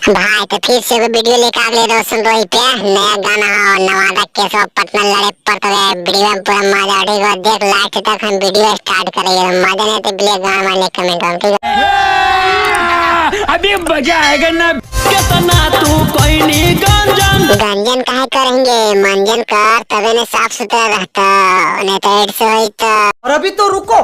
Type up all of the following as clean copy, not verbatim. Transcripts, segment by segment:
भाई तो फिर से वीडियो लेकर आ गए रोशन रोही पे नया गाना हो नवादा के सब पटना लड़े पड़ते रहे वीडियो में पूरा मजा उठेगा। देख लास्ट तक हम वीडियो स्टार्ट करेंगे, मजा नहीं तो बिल्कुल गाना वाले कमेंट हम ठीक है। अभी मजा आएगा ना। कितना तू कोई नहीं गंजन काहे करेंगे, मंजन कर तबे न साफ सुथरा रहता, नहीं तो एड्स होई तो। और अभी तो रुको,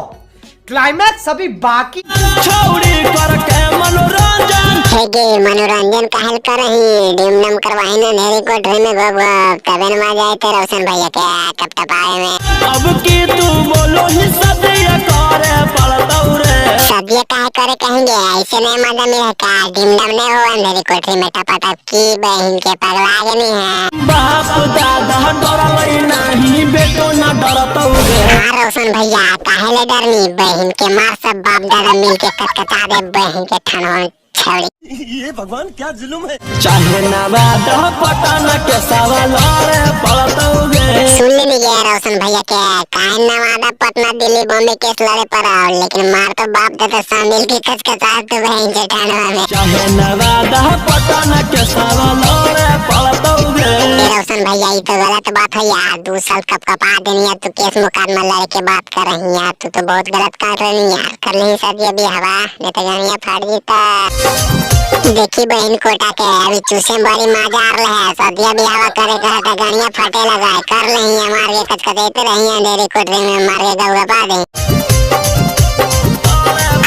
क्लाइमैक्स अभी बाकी। छोड़ी करके मनोरंजन हेगे मनोरंजन काहे करही, डिम नम करवाही ना नेरी को ड्रीम में गब तबे न मजा आए तो रोशन भैया के टप टपाए में। अब की तू बोलो ही सदिया करे पड़ताऊ रे। सदिया काहे करे कहेंगे, ऐसे नहीं मजा मिले का डिम डम नहीं हो अंधेरी कोठरी में टपाटप की बहन के पगला आगे नहीं है। बाप दादा डरलई नहीं बेटो ना डरताऊ रे। हाँ रोशन भैया काहे ले डरनी, बहन के मार सब बाप दादा मिल के कटकटा दे बहन के ठनवन छड़ी। ये भगवान क्या जुल्म है। चाहे नवादा पटना के सवाल रे पड़ताऊ रे। सुन ले गया रोशन भैया के काहे नवादा पटना दिल्ली बॉम्बे केस लड़े पड़ा, लेकिन मार तो बाप दादा सब मिल के कचकचा दे बहन के ठनवा में। चाहे नवादा पटना के सवाल रे पड़ताऊ रे। रोशन भैया ये तो गलत बात है यार, 2 साल कब कपा देनी है तू केस मुकदमा लड़ के बात कर रही यार, तू तो बहुत गलत कर रही यार। कर ली शादी भी हवा नहीं तो गानिया फाड़ जीता। देखी बहन कोटा के अभी चूसे बड़ी मजा आ रहा है, शादी भी हवा करे कहता गानिया फटे लगा है। कर रही है मार के कचकचते रही है अंधेरी कोठरी में मार के गौगा पा दे।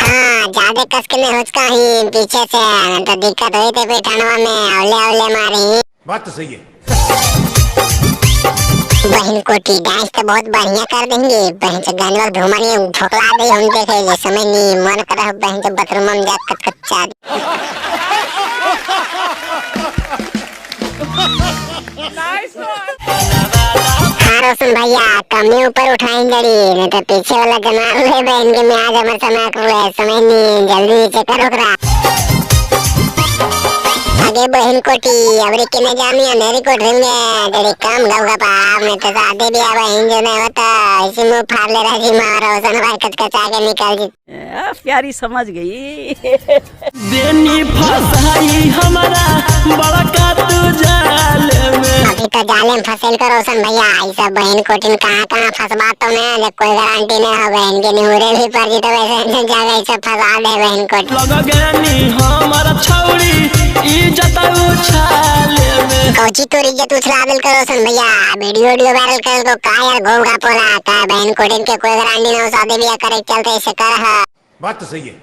हाँ ज्यादा कस के नहीं हुचका ही पीछे से तो दिक्कत हुई थी पेटनवा में औले औले मारी। बात तो सही है। बहन कोटी डांस तो बहुत बढ़िया कर देंगे, बहन से गानवा धुमानी ठोकला दे हम देखे ये समय नहीं मन कर बहन से बाथरूम में जा कचकचा। हाँ रोशन भैया कमी ऊपर उठाएं जड़ी नहीं तो पीछे वाला जना ले बहन के में आज हमारे समय नहीं जल्दी नीचे करो करा। आगे बहन कोटी अबरी के न जामी अंधेरी कोठरी में जड़ी काम गौगा पाप में तो शादी भी बहन जो नहीं होता इसी मुंह फाड़ ले रहा जी मारो सन भाई कचकचा के निकल जी। प्यारी समझ गई। देनी फसाई हमारा बड़ा का तू जाल में। अभी तो जाले में फंसेल करो रोशन भैया, ऐसा बहन कोटिन कहाँ फंसबा तो ना जब कोई गारंटी नहीं हो बहन के निहुरे भी पड़ जी तो वैसे जगह ऐसा फंसा दे बहन कोटिन। लग गनी हमारा छौड़ी इज्जत उछाले में। कोची तो इज्जत उछला दिल करो रोशन भैया, वीडियो वायरल कर दो का यार घोड़ा पोला का बहन कोटिन के कोई गारंटी नहीं हो शादी भी करे चलते ऐसे कर। बात तो सही है।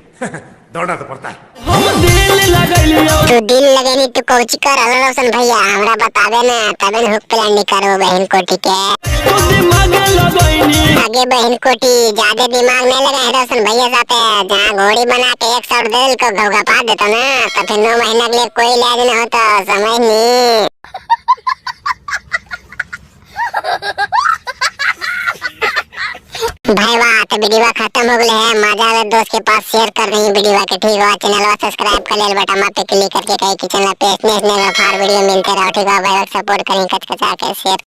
दौड़ना तो पड़ता है। हम दिल लगलियो तू दिल लगेनी तू कोची कर रोशन भैया हमरा बतावे ना तबे हुक प्लान करो बहन कोटी के। तू दिमाग लगैनी आगे बहन कोटी ज्यादा दिमाग नहीं लगा रोशन भैया साथे जहाँ घोड़ी बना के एक शॉट दिल को घोगा पा देता ना तो फिर 9 महीना के लिए कोई इलाज नहीं होता समझ नहीं। भाई वाह तो वीडियो खत्म हो गया है, मजा आवे दोस्त के पास शेयर कर रही वीडियो के ठीक है। चैनल को सब्सक्राइब कर ले बटन पे क्लिक करके कहीं कि चैनल पे नेशनल फार वीडियो मिलते रहो ठीक है भाई, सपोर्ट करें कचकचा के शेयर।